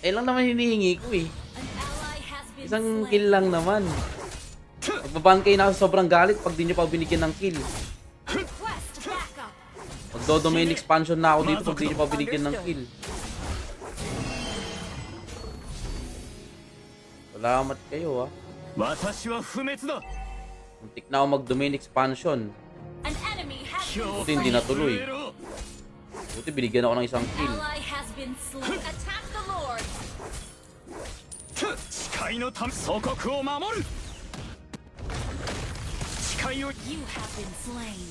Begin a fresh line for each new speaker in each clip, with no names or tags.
Eh lang naman hinihingi ko eh. Isang kill lang naman. Magbaban kayo na sa sobrang galit pag di nyo pa binigyan ng kill. Magdo-domain expansion na ako dito pag di nyo pa binigyan ng kill. Salamat kayo ah. Muntik na ako mag-domain expansion. Buti hindi natuloy. Buti binigyan ako ng isang kill.
You have been slain.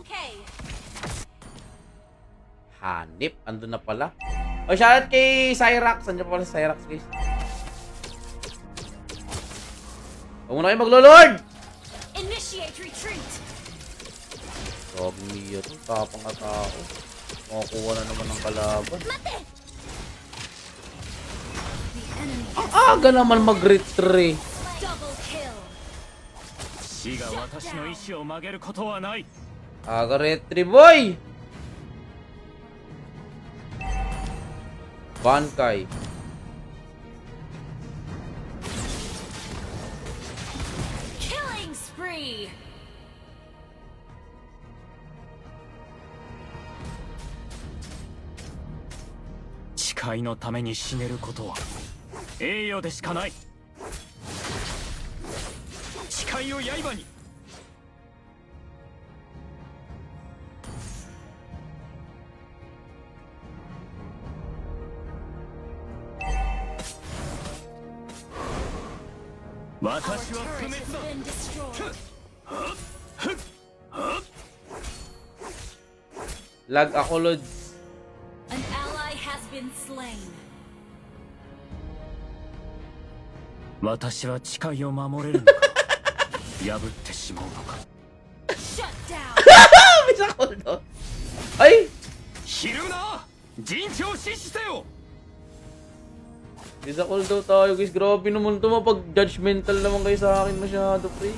Okay.
Hanip, andun na pala. O, shoutout kay Cyrax. Andiyan pala si Cyrax, guys. Huwag muna kayo maglo-lord!
Initiate retreat.
Sabi niya ito, tapang na tao. Makakuha na naman ng kalaban.
Mate. The enemy
Ang aga naman mag-retreat.
double kill.
Aga retreat, boy! Bankai.
Killing spree. Our turret has been destroyed.
Lag ako, Lods.
An ally has been slain.
私は誓いを守れるのか破ってしまうのか
Shut down.
Bisa ko no? Ay!
ひるな陣地を死してよ
Bisa call daw tayo, guys. Grabe naman ito. Mapag-judgmental naman kayo sa akin masyado, pre.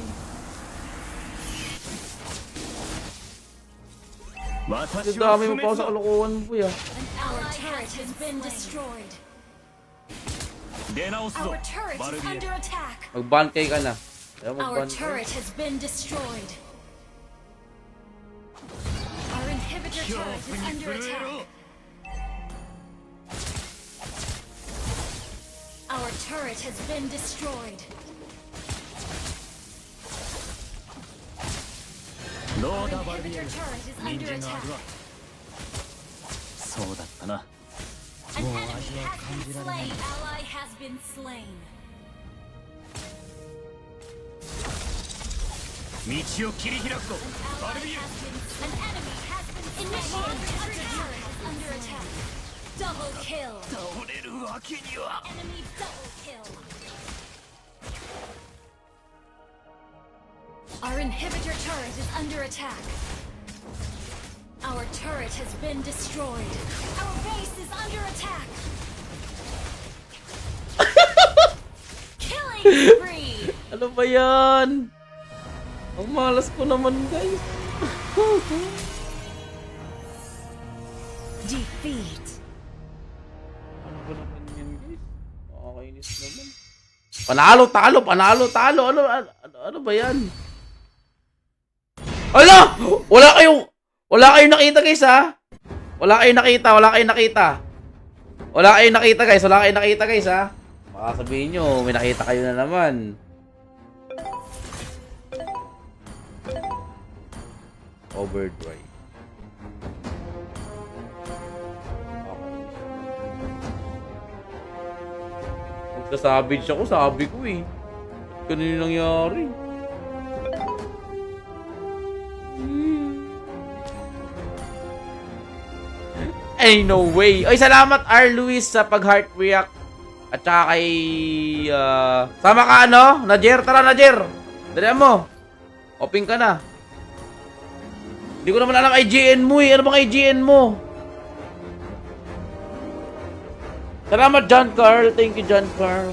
私
Ang
は
dami
不
mo pa ako
滅
sa
だ
kalokohan mo, kuya.
Our turret has been destroyed.
出直すぞ
Our turret
バル
is
ビエ
under attack.
Mag-ban-kay ka na. Kaya
Our
mag-ban
turret has been destroyed. Our inhibitor
恐
turret
怖
is
に
under
震え
attack.
ろ
Our turret has been destroyed.
ど
Our
うだバルビエ
inhibitor
ル
turret is
人
under
参の
attack.
味はそうだったな
An
More
enemy
idea
has
comes
been
in
slain.
another.
Ally has been slain.
道を切り開くぞ
Ally has been. An enemy has been initiated. Our turret is under attack. Double kill.
倒れるわけには
Enemy double kill. Our inhibitor turret is under attack. Our turret has been destroyed. Our base is under attack. Killing spree.
Ano ba yan? Ang malas ko naman, guys.
Defeat.
Ano ba naman yan, guys? Nakakainis naman. Panalo, talo, panalo, talo. Ano ba yan? Ala! Wala kayong nakita, guys, ha? Wala kayong nakita, guys, ha? Baka sabihin nyo, may nakita kayo na naman. Overdrive. Magsa-savage ako, sabi ko eh. Ba't ganun yung nangyari? Ay, no way. Ay, salamat R. Luis sa pag-heart react. At saka kay... sama ka ano? Najer, tara Najer. Dali mo. Open ka na. Hindi ko naman alam IGN mo eh. Ano bang IGN mo? Salamat John Carl. Thank you John Carl.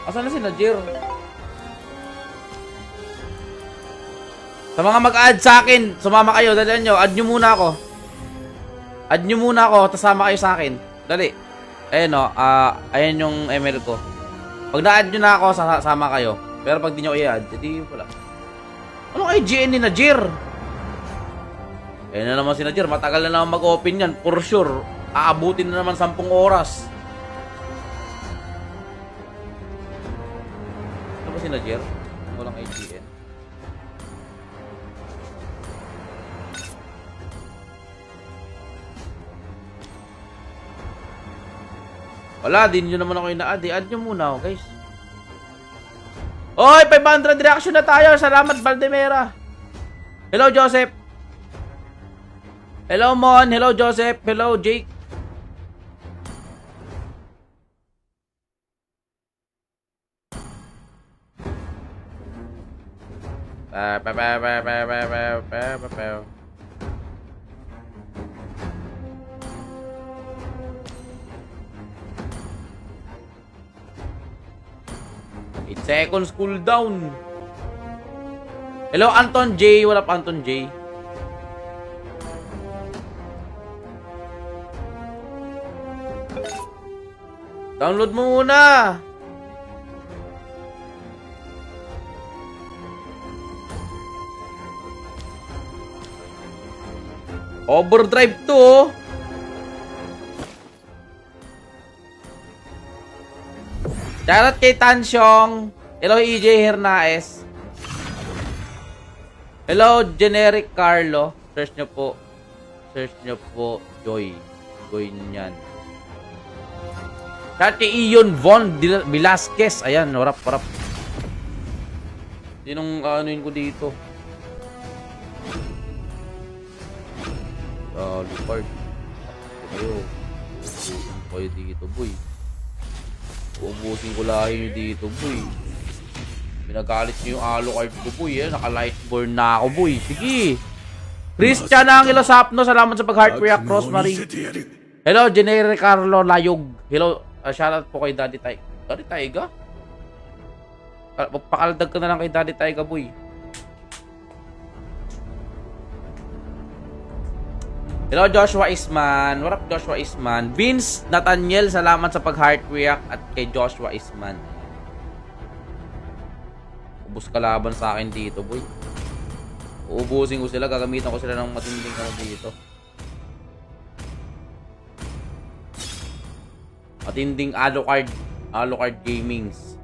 Asan na si Najer? Sa mga mag-add sa akin, sumama kayo, dalian nyo, add nyo muna ako. Add nyo muna ako, tasama kayo sa akin. Dali. Ayan o, ayan yung ML ko. Pag na-add nyo na ako, sama kayo. Pero pag di nyo i-add, hindi wala. Anong IGN ni Najir? Ayan na naman si Najir, matagal na naman mag-open yan, for sure. Aabutin na naman 10 oras. Ano ba si Najir? Walang IGN. Wala, din nyo naman ako ina-add. I-add nyo muna, guys. Oy, 500 reaction na tayo. Salamat, Valdemera. Hello, Joseph. Hello, Mon. Hello, Joseph. Hello, Jake. It's seconds cooldown. Hello, Anton J. What up, Anton J? Download mo muna. Overdrive to, oh. Shoutout kay Tansyong. Hello, EJ Hernaez. Hello, Generic Carlo. Search nyo po. Search nyo po, Joy. Joy niyan. Shoutout kay Ion Von Velasquez. Ayan, warap. Sinong anuin ko dito? Lupard. Kayo dito, boy. Uubusin ko lahi nyo dito, boy. Pinagalit nyo yung Alucard ko, boy. Naka-lightborn na ako, boy. Sige. Christian Angelo Sapno, salamat sa pag-heart react, Rosemary. Hello, Jenere Carlo Layog. Hello, shoutout po kay Daddy Taiga. Daddy Taiga? Magpakaldag ka na lang kay Daddy Taiga, boy. Hello, Joshua Isman. What up, Joshua Isman? Vince Nathaniel, salamat sa pag-heart react at kay Joshua Isman. Ubus kalaban sa akin dito, boy. Uubusin ko sila, gagamitan ko sila ng matinding ano dito. Matinding Alucard Gamings.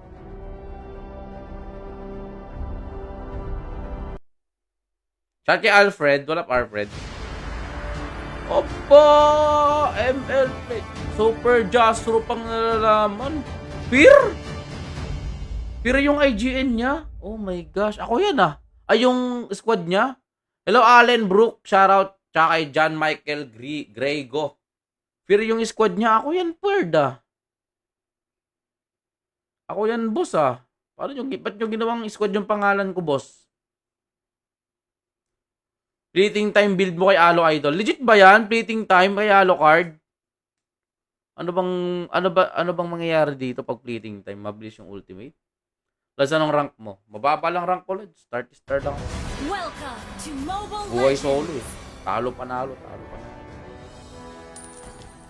Shout kay Alfred. What up, Alfred? Opa! ML Super Jastro pang nalalaman. Fear yung IGN niya. Oh my gosh. Ako yan ah. Ay, yung squad niya. Hello, Allen Brook. Shoutout. Tsaka kay John Michael Grego. Fear yung squad niya. Ako yan, Perd ah. Ako yan, boss ah. Ba't yung ginawang squad yung pangalan ko, boss? Fleeting time build mo kay Alo Idol. Legit ba yan? Fleeting time kay Alucard? Ano bang mangyayari dito pag fleeting time? Mabilis yung ultimate? Plus anong rank mo? Mababa lang rank ko, Lod. Start lang.
Welcome to Mobile
Buhay
Legends.
solo eh. Talo panalo.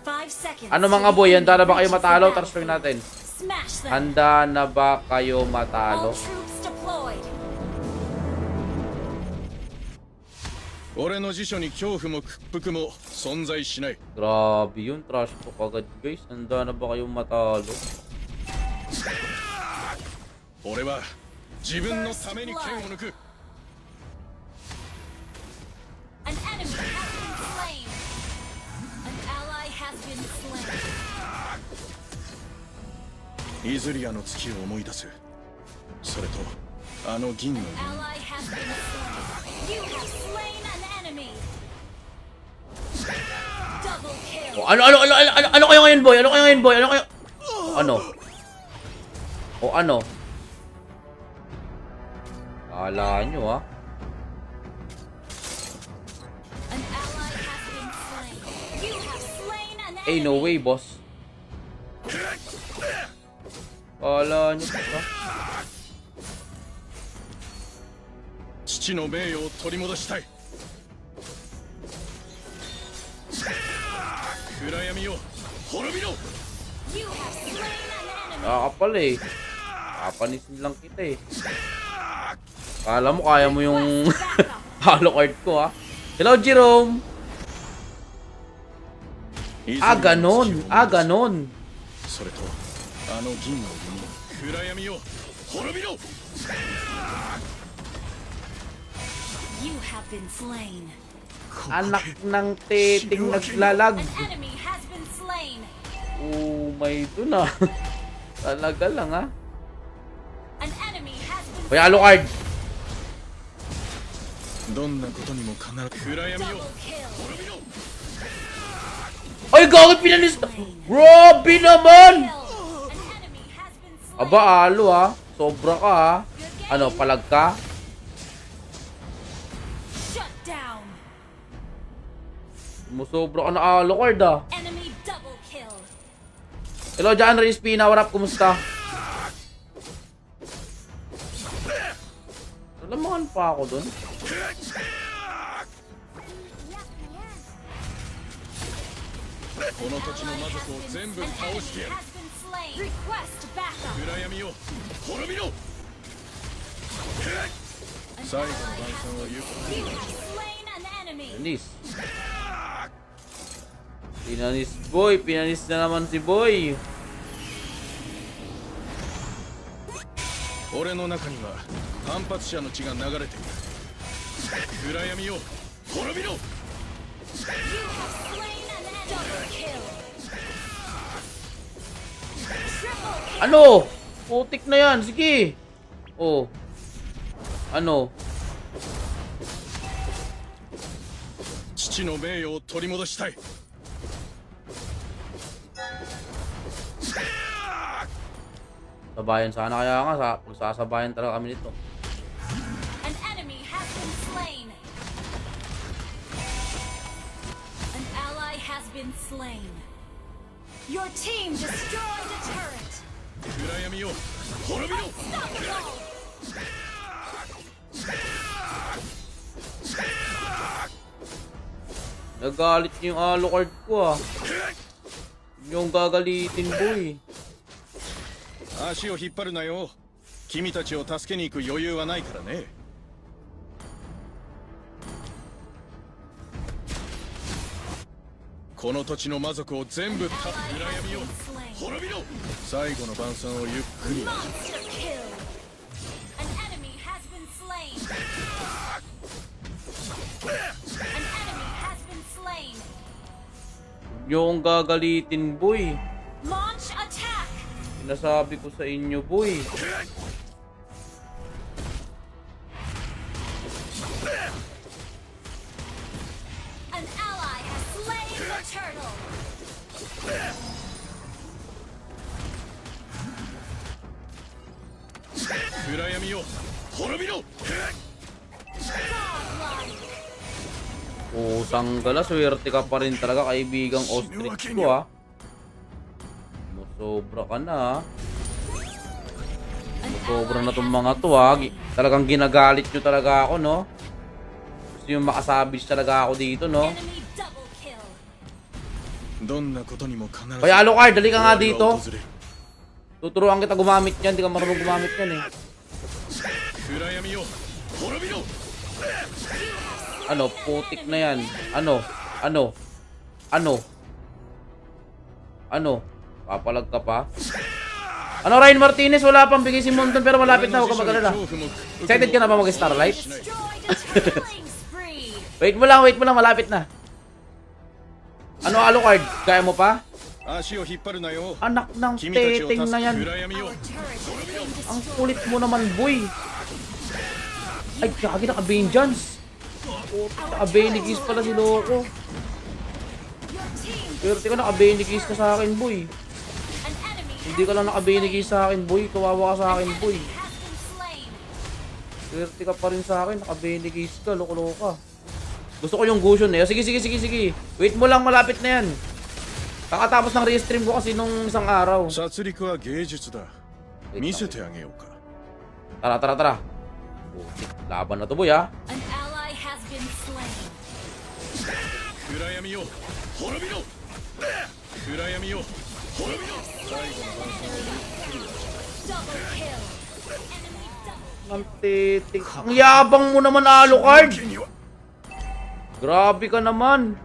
5 seconds.
Ano mga boy? Handa na ba kayo matalo? Transfer natin.
Smash them.
Handa na ba kayo matalo?
All troops deployed.
俺の辞書に恐怖も屈服も存在しない。
Grabe yun. Trash talk agad, guys. Handa na ba kayo matalo?
俺は自分のために剣を抜く。
An enemy has been slain. An ally has been slain.
イズリアの月を思い出す。それとあの銀の
Ally has been slain. You have slain an enemy. Double kill.
Oh, ano kayo ngayon, boy? Ano kayo ngayon, boy? Ano? Kala nyo, ha?
An ally has been slain. You have slain an enemy.
Eh, no way, boss. Kala nyo, ha?
父父の名誉を取り戻したい。暗闇よ滅びろ。
You have slain an enemy.
Nakakapal eh. Kapanisin lang kita eh. Kala mo kaya mo yung halo card ko ha. Hello Jerome. Ganon. Ganon.
それとあの銀の弓。暗闇よ滅びろ。
You have been slain.
Anak ng teting naglalag.
An enemy has been slain.
Oh my ito na. Talaga lang ha.
An enemy has been
Hoy, halo card.
どんなことにも必ず暗闇よ
double kill.
滅びろ。
Ay, gagawin pinalis. Grabe naman.
Kill. An enemy has been slain.
Aba, alo ha. Sobra ka ha. Ano, palag ka?
Shut down.
Musobra ka na alo card ah.
Enemy double kill.
Hello dyan, Reyes Pina. What up? Kumusta? Nalamangan pa ako dun.
この土地の魔族を全部
An
倒してや
enemy
る。
has been slain. Request backup.
暗闇よ滅びろ。最後の晩餐はゆっくり
You have slain an enemy.
Pinanis. Pinanis boy. Pinanis na naman si boy.
俺の中には反発者の血が流れている。暗闇よ滅びろ。
You have slain an enemy. Double kill. Triple kill.
Ano? Putik na yan. Sige. Oh. Ano?
父の名誉を取り戻したい。
Sabayan sana kaya nga. Pagsasabayan talaga kami nito.
An enemy has been slain. An ally has been slain. Your team destroyed a turret.
暗闇よ滅びろ。
Unstoppable.
Nagalit niyo yung halo card ko ah. Huwag niyo akong gagalitin boy.
足を引っ張るなよ。君たちを助けに行く余裕はないからね。この土地の魔族を全部
Ally
暗
has
闇よ
been slain.
滅びろ。最後の晩餐をゆっくり。
Monster kill. An enemy has been slain. An enemy has been slain.
Huwag niyo akong gagalitin boy.
Launch attack.
Sinasabi ko sa inyo boy.
An ally has slain the turtle.
暗闇よ滅びろ。
Godlike.
Usang gala, swerte ka pa rin talaga kaibigang ostrich ko ah. Sobra ka na ah. Sobra na tong mga to ah. Talagang ginagalit nyo talaga ako no. Gusto yung makasabis talaga ako dito no.
Enemy double kill.
どんなことにも必ず
Kaya Alucard, dali ka nga
終
dito.
わりは訪れる。
Tuturuan kita gumamit yan, di ka marunong gumamit yan eh.
暗闇よ滅びろ。
Ano, putik na yan. Ano? Ano? Ano? Ano? Papalag ka pa? Ano, Ryan Martinez? Wala pang bigay si Monton pero malapit na. Huwag ka mag-alala. Excited ka na ba mag-Starlight?
Destroyed a killing spree.
Wait mo lang, malapit na. Ano, Alucard? Kaya mo pa?
足を引っ張るなよ。
Anak ng
君たちを
teteng
助
na
け
yan.
暗闇よ
Our turret has been
Ang
destroyed.
kulit mo naman, boy. Ay, kaki naka-vengeance. Naka-benigis pala si Loco.
Your team.
Swerte ka naka-benigis ka sa akin, boy.
An enemy
Hindi ka lang naka-benigis sa akin, boy. Kawawa ka sa akin, boy.
has been slain.
Swerte ka pa rin sa akin. Naka-benigis ka, loko-loko ka. Gusto ko yung Gusion eh. Sige. Wait mo lang, malapit na yan. Kakatapos ng restream ko kasi nung isang araw.
殺戮は芸術だ。見せてあげようか。
Tara. Laban na to, boy, ha?
An ally has been slain.
暗闇よ滅びろ暗闇よ滅びろ最後の晩餐をゆっくりは
Double kill. Enemy double.
Ang titik. Ang yabang mo naman, Alucard. Grabe ka naman.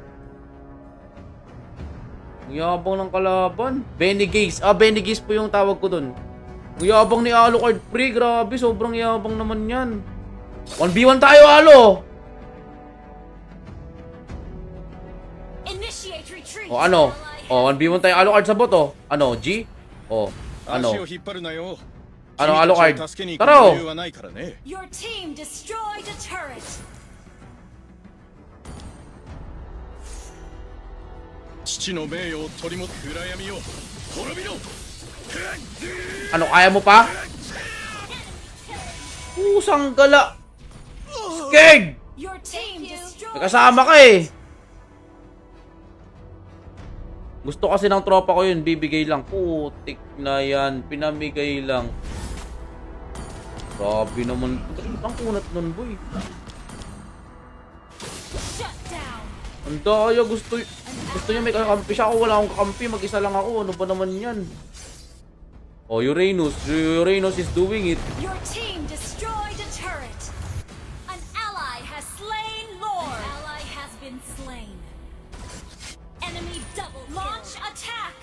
Ang yabang ng kalaban. Benny Gaze. Benny Gaze po yung tawag ko dun. Ang yabang ni Alucard, pre. Grabe, sobrang yabang naman yan. 1v1 tayo, Alo.
Initiate retreat.
O ano? O, 1v1 tayo, Alucard sa bot, o. Ano, G? O,
足
ano?
を引っ張るなよ
Ano,
君たちを
Alucard?
助けに行く
Tara,
余裕はないからね
Your team destroyed a turret.
父の名誉を取り戻す暗闇よ滅びろ
Ano, kaya mo pa? Pusang gala. Scared!
Your team destroyed.
May kasama ka eh. Gusto kasi ng tropa ko yun, bibigay lang. Putik na yan, pinamigay lang. Grabe naman. Ang kunat nun, boy.
Shut down.
Ang daya, gusto niya may kakampi siya. Ako wala akong kakampi, mag-isa lang ako. Ano ba naman yan? Oh, Uranus is doing it.
Your team destroyed a turret. An ally has slain Lord. An ally has been slain. Enemy double launch attack.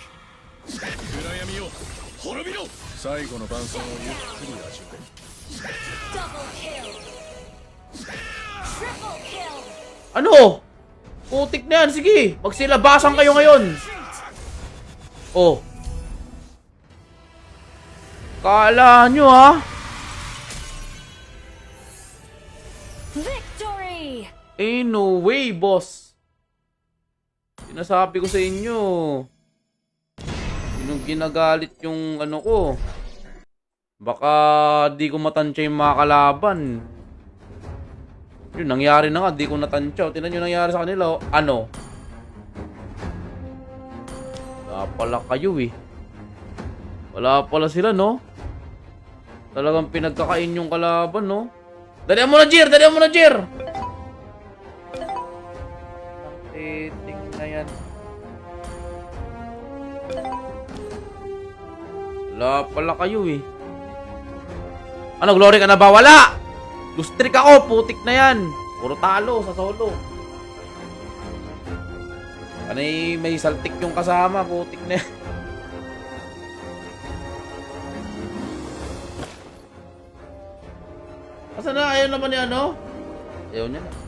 暗闇よ滅びろ最後の晩餐をゆっくり味わえ
Double kill. Triple kill.
Ano? Putik na yan, sige. Magsilabasan kayo ngayon.
Retreat.
Oh. Kala nyo, ha?
Victory.
No way, boss. Sinasabi ko sa inyo. Yung ginagalit yung ano ko. Baka di ko matansya yung mga kalaban. Yun, nangyari na nga. Di ko natansya. Tingnan nyo nangyari sa kanila. Oh. Ano? Wala pala kayo eh. Wala pala sila, no? Talagang pinagkakain yung kalaban, no? Dalihan mo na, Jir! Dalihan mo na, Jir! Ang titing na yan. Wala pala kayo, eh. Ano, glory ka na ba? Wala! Lustrik ako! Putik na yan! Puro talo sa solo. Panay may saltik yung kasama. Putik na yan. Asa na? Ayaw naman ni ano? Ayaw niya na.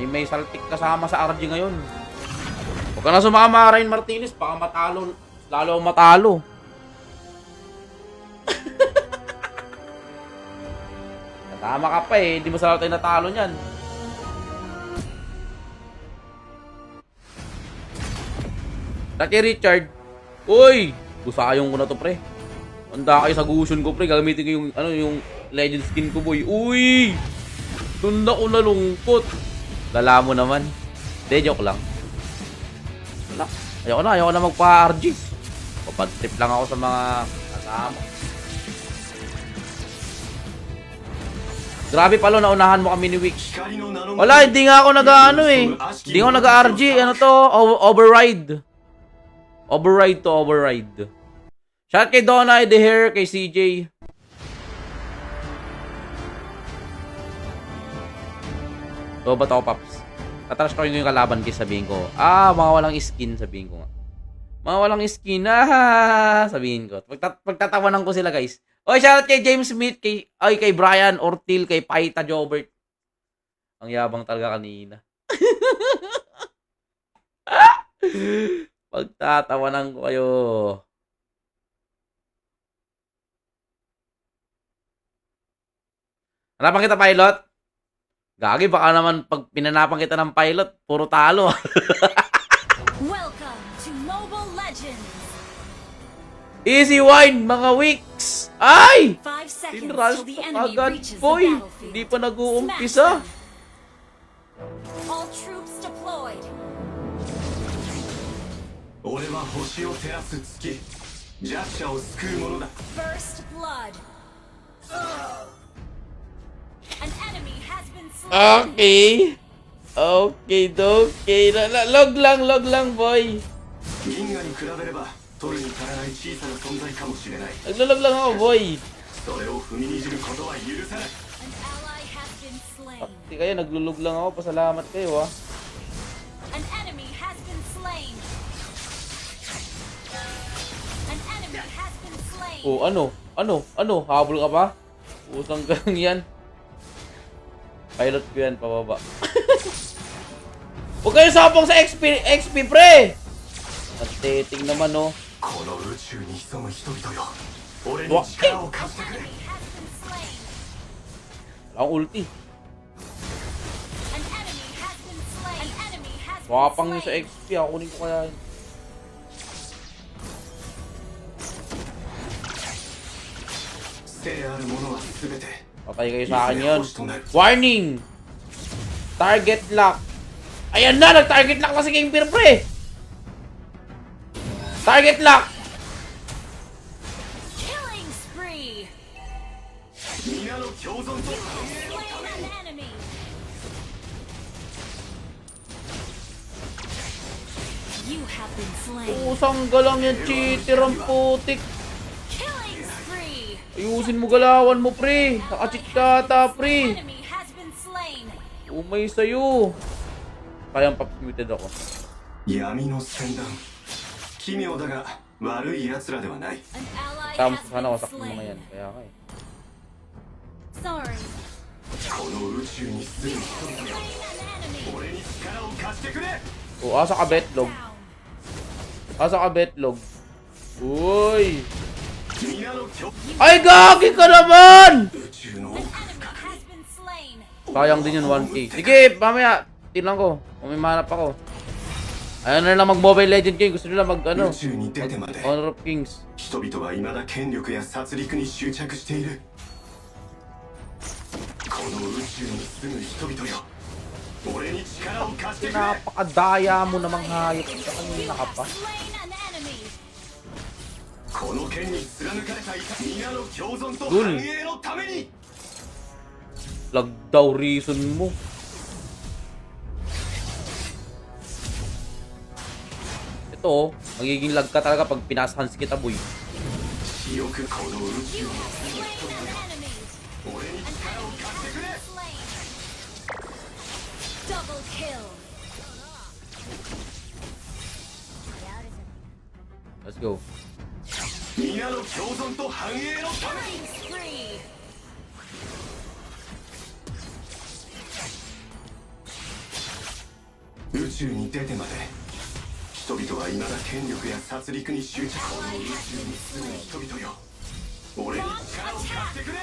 May saltik kasama sa RG ngayon. Huwag ka na sumama, Ryan Martinez. Baka matalo. Lalo matalo. Natama ka pa eh. Hindi mo sa tayo natalo niyan. Dati Richard. Uy! Busayong ko na to, pre. Handa kayo sa gusion ko, pre. Gagamitin ko yung, ano, yung legend skin ko, boy. Uy! Doon na ko nalungkot. Lala mo naman. Hindi, joke lang. Wala. Ayoko na magpa-RG. Papag-trip lang ako sa mga kasama. Grabe palo, naunahan mo kami ni Wix. Wala, hindi nga ako nag-ano eh. Hindi ako nag-RG. Ano to? Override. Override to override. Shout kay Donay, The Hair, kay CJ. So, ba't ako, Paps? Tatrash ko yung kalaban kay sabihin ko. Mga walang skin, sabihin ko nga. Mga walang skin, sabihin ko. Pagtatawanan ko sila, guys. Oy, shoutout kay James Smith, kay Brian Ortil, kay Paita Jobert. Ang yabang talaga kanina. Pagtatawanan ko kayo. Hanapan kita, pilot? Gagi, baka naman pag pinanapan kita ng pilot, puro talo.
Welcome to Mobile Legends.
Easy wine, mga weeks. Ay!
5 seconds
Tinrush
till the
pa
enemy
agad,
reaches the
boy.
battlefield.
Hindi pa nag-uumpisa.
Smash them. All troops deployed.
俺は星を照らす月弱者を救う者だ
First blood. An enemy has been slain.
Okay. Okay. Log lang, boy.
銀河に比べれば取るに足らない小さな存在かもしれない
Naglalog lang ako, boy.
それを踏みにじることは許さない
An ally has been slain.
Hindi kayo, naglulog lang ako. Pasalamat kayo, ah.
An enemy has been slain. An enemy has been slain.
Oh, ano? Habol ka pa? Usang gang yan. Pilot ko yan, pababa. Huwag kayo sapang sa XP, pre! Nagtiting naman, oh.
この宇宙に潜む人々よ俺に力を貸してくれ
Enemy has been slain.
Wala akong ulti.
An enemy has been slain. An enemy has been
Wapang yun sa
slain.
XP, ako kunin ko kaya yun.
聖あるものは全て
Patay kayo sa akin yun. Warning! Target lock. Ayan na! Nag-target lock na si King Fear, pre! Target lock!
Killing spree.
皆の共存と
Slain an enemy. You have been slain.
Usang galang yan, cheater ang putik.
Killing spree.
Ayusin mo galawan mo, pre. Naka-cheat ka ata, pre.
Enemy has been slain.
Umay sa'yo. Kayang pop-muted ako.
闇の戦団奇妙だが悪い奴らではない
An ally
Tama
has
sana
been
wasak ng mga yan.
slain.
Kaya ka eh.
Sorry.
この宇宙に住む人々よ
Slain an enemy.
俺に力を貸してくれ
Oh, asa ka betlog?
Down.
Asa ka betlog? Uy!
皆の共
Ay, gagi ka naman!
宇宙の
An enemy has been slain.
Sayang din yun, 1K. Sige, mamaya. Tinan ko. Kung may manap ako. Ayaw na lang mag-Mobile Legend game. Gusto nila mag,
宇宙に出てまで
Honor of Kings.
人々は未だ権力や殺戮に執着しているこの宇宙に住む人々よ俺に力を貸してくれ
Napakadaya mo namang hayop. Sa kanina ka pa.
Slain an enemy.
この剣に貫かれた皆の共存と
Dul.
繁栄のために
Lag daw reason mo. Ito, magiging lag ka talaga pag pinasahans kita, boy.
清くこの宇宙
You
に
have slain an enemy.
俺に
An
力を
enemy
貸してくれ
has been slain. Double kill.
Let's go.
皆の共存と繁栄のため
Killing spree.
に宇宙に出てまで人々は未だ権力や殺戮に執着この宇宙に住む人々よ俺に力を貸してくれ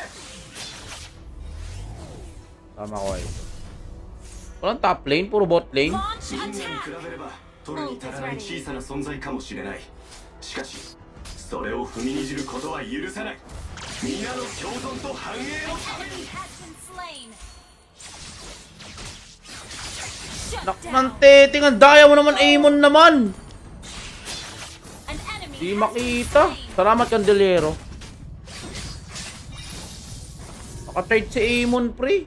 Tama ko eh. Walang top lane, puro bot lane.
Launch
みんなに比
attack.
べれば取るに足らない小さな存在かもしれないしかしそれを踏みにじることは許さない皆の共存と繁栄のため
Enemy
に
has been slain. Shut
Nak
down.
manteting, ang daya mo naman, Amon naman.
An enemy
Di
has been
makita.
slain.
Salamat, Candelero. Naka-trade si Amon, pre.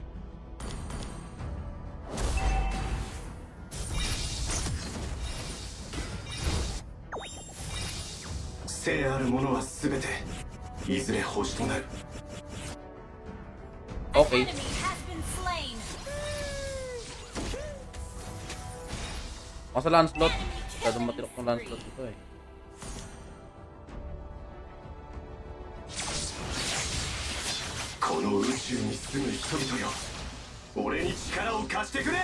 聖あるものは全ていずれ星となる
An
Okay.
enemy has been slain.
Ako sa Lancelot. Masyadong matirok ng Lancelot ito eh.
この宇宙に住む人々よ俺に力を貸してくれ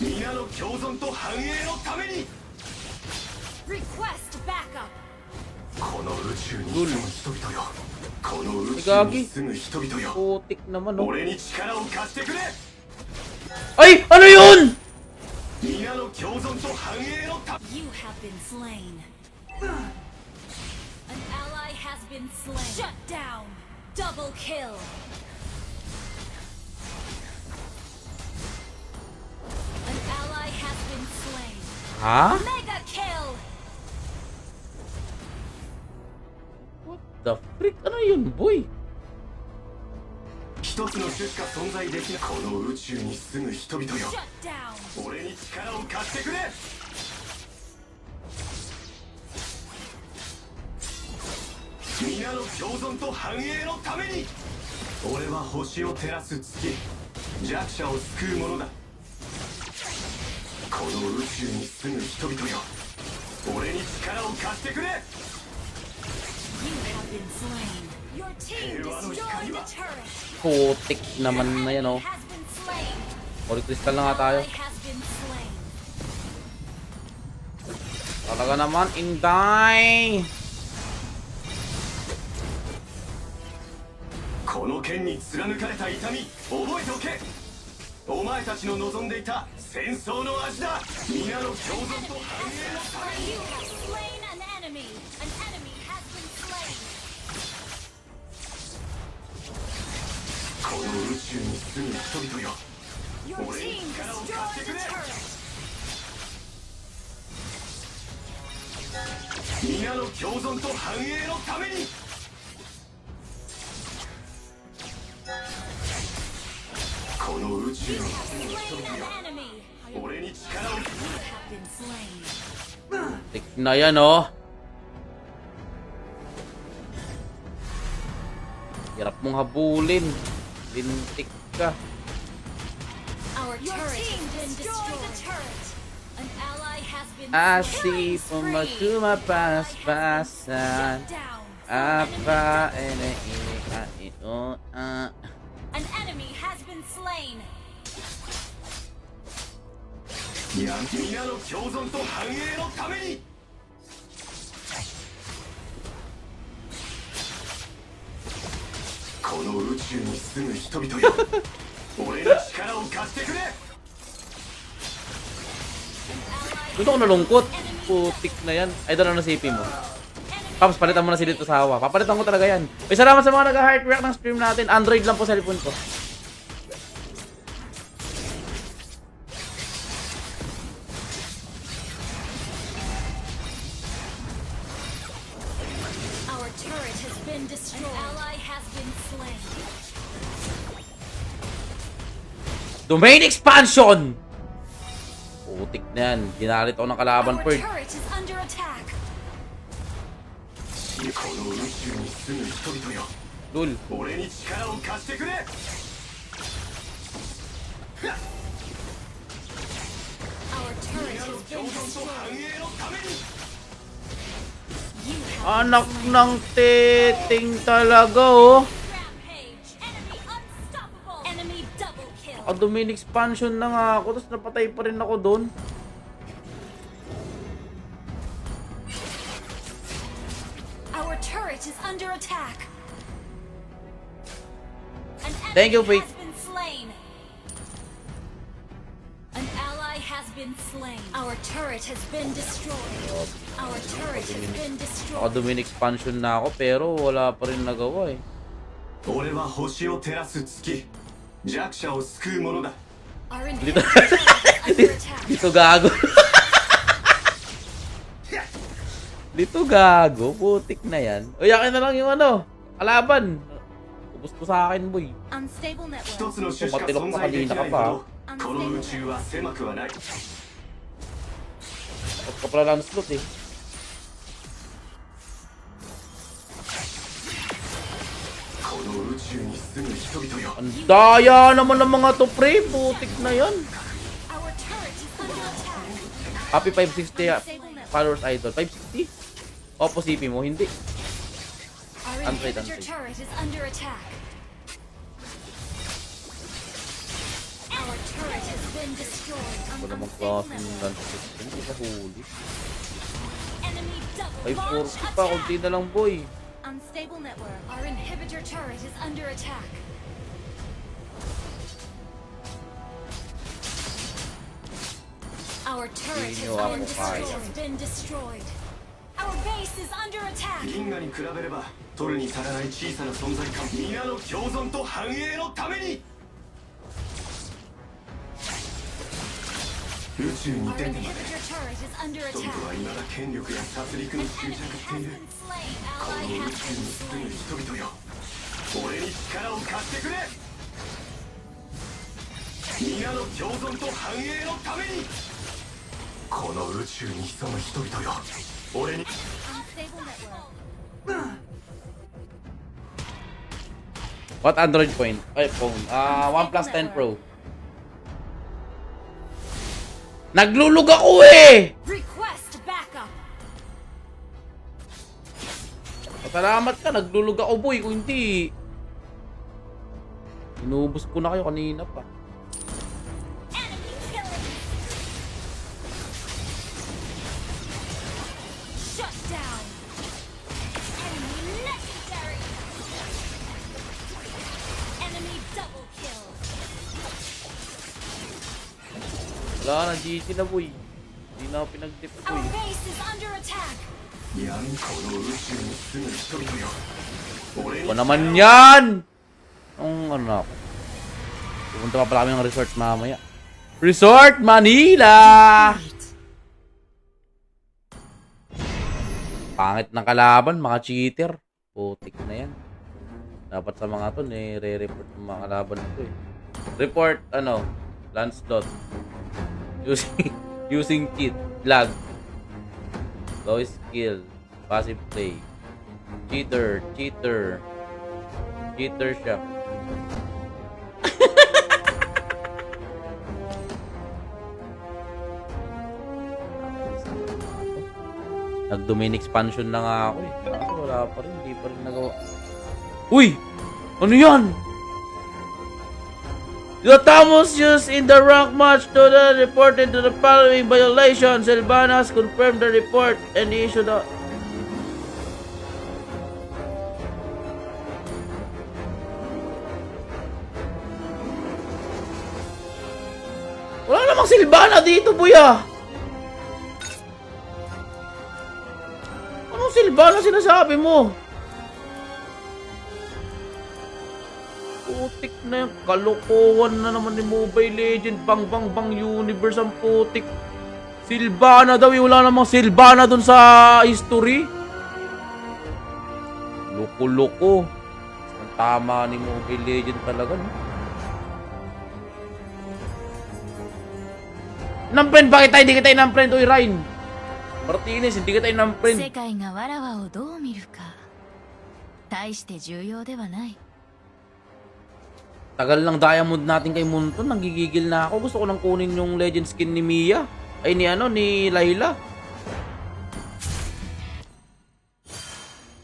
皆の共存と繁栄のために
Request backup.
この宇宙に住む人々よこの宇宙に住む人々よ
Putik naman, oh.
俺に力を貸してくれ
Ay! Ano yun?
皆の共存と繁栄のた
You have been slain. An ally has been slain. Shut down. Double kill. An ally has been been slain.
Ha?
Mega kill.
What the frick? Ano yun, boy?
一つの種しか存在できないこの宇宙に住む人々よ
Shut down.
俺に力を貸してくれ皆の共存と繁栄のために俺は星を照らす月弱者を救う者だこの宇宙に住む人々よ俺に力を貸してくれ
You have been slain. Your team destroyed the turret.
Putik naman na yan, oh.
Has been slain.
Holy Crystal na nga tayo.
Ally has been slain.
Talaga naman, Inday!
この剣に貫かれた痛み覚えておけお前たちの望んでいた戦争の味だ皆の共存と繁栄のために
You have slain an enemy. An enemy has been slain.
この宇宙に住む人々よ
Your
Oi,
team
cara, o
destroyed
cacete
the
dele.
turret.
皆の共存と繁栄のためにこの宇宙に
You
住
have
む人
slain
々よ
an enemy.
俺に力を
You have been slain.
Putik na yan, oh. Hirap mong habulin. Lintik ka.
Our turret has been destroyed. An ally has been
Así
slain.
pumasuma paspasan.
Shut down.
Apa ene ini ito
An enemy has been slain.
皆の共存と繁栄のためにこの宇宙に住む人々よ俺に力を貸してくれ
Gusto ko nalungkot. Putik na yan. Ay, doon na CP mo. Paps, palitan mo na si dito sa hawa. Papalitan ko talaga yan. Ay, salamat sa mga nag-heart react ng stream natin. Android lang po sa cellphone ko.
Our turret has been destroyed. An ally has been slain.
Domain expansion! Putik na yan. Ginalit ako ng kalaban,
Our
Perd.
turret is under attack.
この宇宙に住む人々よ
Lul.
俺に力を貸してくれ
Our turret
皆の
has
共
been
存と
destroyed.
繁栄のために
You have
Anak
been slain.
ng titing talaga, oh.
Rampage. Enemy unstoppable. Enemy double kill.
Domain expansion na nga ako. Tapos napatay pa rin ako doon.
Our turret is under attack. An
Thank you,
enemy
Vic.
has been slain. An ally has been slain. Our turret has been destroyed. Our turret has been destroyed.
Domain expansion na ako pero wala pa rin nagawa eh.
俺は星を照らす月弱者を救う者だ
Our inhibitor turret is under attack.
Dito gago. Dito gago. Putik na yan. O, yakin na lang yung ano. Kalaban. Ubus ko sa akin, boy.
Unstable
一
network.
つの種しか存在できないほどこの宇宙は狭くはない
At ka pala lang slot eh.
この宇宙に住む人々よ
Ang daya naman ng mga to, pre. Putik na yan.
Our turret is under attack.
Happy 560
Unstable network.
followers idol. 560? Opo, CP mo. Hindi.
Our
Unplayed,
inhibitor
unplayed.
turret is under attack. Our turret has been destroyed.
Ako namang
Unstable
klaseng
network.
gun system. Hindi sa huli.
Enemy double launch
540 pa. Kunti
attack.
na lang, boy.
Unstable network. Our inhibitor turret is under attack. Our turret
Hindi nyo ako kaya.
has been destroyed. Our base is under attack.
銀河に比べれば取るに足らない小さな存在感皆の共存と繁栄のために宇宙に
Our
出てまで
inhibitor turret is under
人
attack.
々は未だ権力や殺戮に
An
執
enemy
着して
has
いる
been slain.
この
Ally
宇
has
宙に
been
住む
slain.
人々よ俺に力を貸してくれ皆の共存と繁栄のためにこの宇宙に潜む人々よ俺に
Unstable network.
What Android point? Ay, phone. OnePlus 10 Pro. Naglulug ako eh!
Request backup.
Salamat ka, naglulug ako boy. Kung hindi, inubos ko na kayo kanina pa.
Enemy killing. Shut down. Enemy legendary. Enemy double kill.
Wala na, GG na boy. Hindi na ako pinag-tip boy.
Our base is under attack.
闇この宇宙に住む人々よ俺に
Ano naman yan? Ang ano na ako. Pupunta pa pala kami ng resort mamaya. Resort Manila! Pangit ng kalaban, mga cheater. Putik na yan. Dapat sa mga to, re-report ng mga kalaban na to eh. Report, Lancelot. Using cheat, lag. Low skill, passive play. Cheater. Cheater siya. Nag-domain expansion na nga ako eh. Kaso wala pa rin, hindi pa rin nagawa. Uy! Ano yan? The Tamos used in the rank match to the reported to the following violation. Sylvana has confirmed the report and issued a... Wala namang Sylvana dito, buya! Anong Sylvana sinasabi mo? Putik na yung kalokohan na naman ni Mobile Legend. Bang universe ang putik. Sylvana daw, wala namang Sylvana dun sa history. Loko-loko. Ang tama ni Mobile Legend talaga, no? Namprend, bakit tayo? Hindi kita inamprend, uy, Ryan. Martinez, hindi kita inamprend.
世界がわらわをどう見るか大して重要ではない
Tagal ng diamond natin kay Munton, nanggigigil na ako. Gusto ko nang kunin yung legend skin ni Mia. Ay, ni Layla.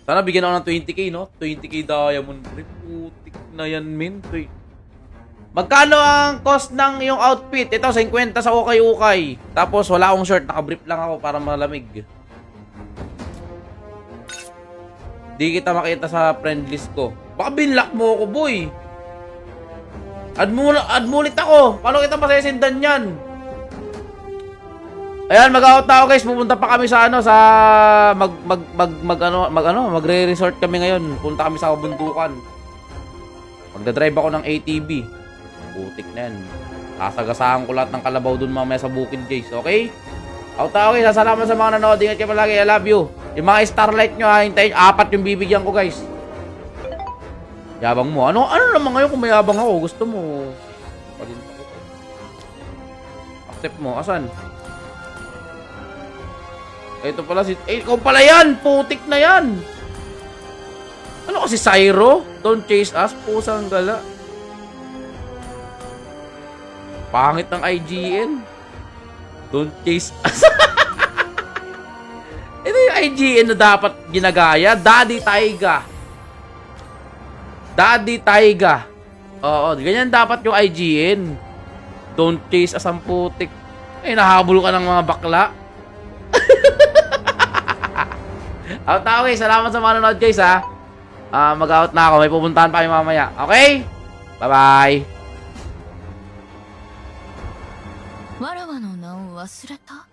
Sana bigyan ako ng 20k, no? 20k diamond. Putik na yan, min. Magkano ang cost ng yung outfit? Ito, 50 sa ukay-ukay. Tapos wala akong shirt, nakabrief lang ako para malamig. Di kita makita sa friend list ko. Baka binlock mo ako, boy. Add mo ulit ako. Paano kita masesendan yan? Ayan, mag-out na ako, guys. Pupunta pa kami sa magre-resort kami ngayon. Punta kami sa kabundukan. Magdadrive ako ng ATV. Putik na yan. Sasagasaan ko lahat ng kalabaw dun mamaya sa bukid, guys. Okay? Out na ako, guys. Salamat sa mga nanood. Ingat kayo palagi. I love you. Yung mga starlight nyo, hintayin. 4 yung bibigyan ko, guys. Yabang mo. Ano naman ngayon kung may yabang ako? Gusto mo. Accept mo. Asan? Ito pala si... Eh, ikaw pala yan! Putik na yan! Ano kasi Cyro? Don't chase us. Pusang gala. Pangit ng IGN. Don't chase us. Ito yung IGN na dapat ginagaya. Daddy Taiga. Daddy Taiga. Oo, ganyan dapat yung IGN. Don't chase as ang putik. Eh, nahabol ka ng mga bakla. Out na ako, guys. Salamat sa mga nanonood, guys, ha. Mag-out na ako. May pupuntahan pa kami mamaya. Okay? Bye-bye.
わらわの名を忘れた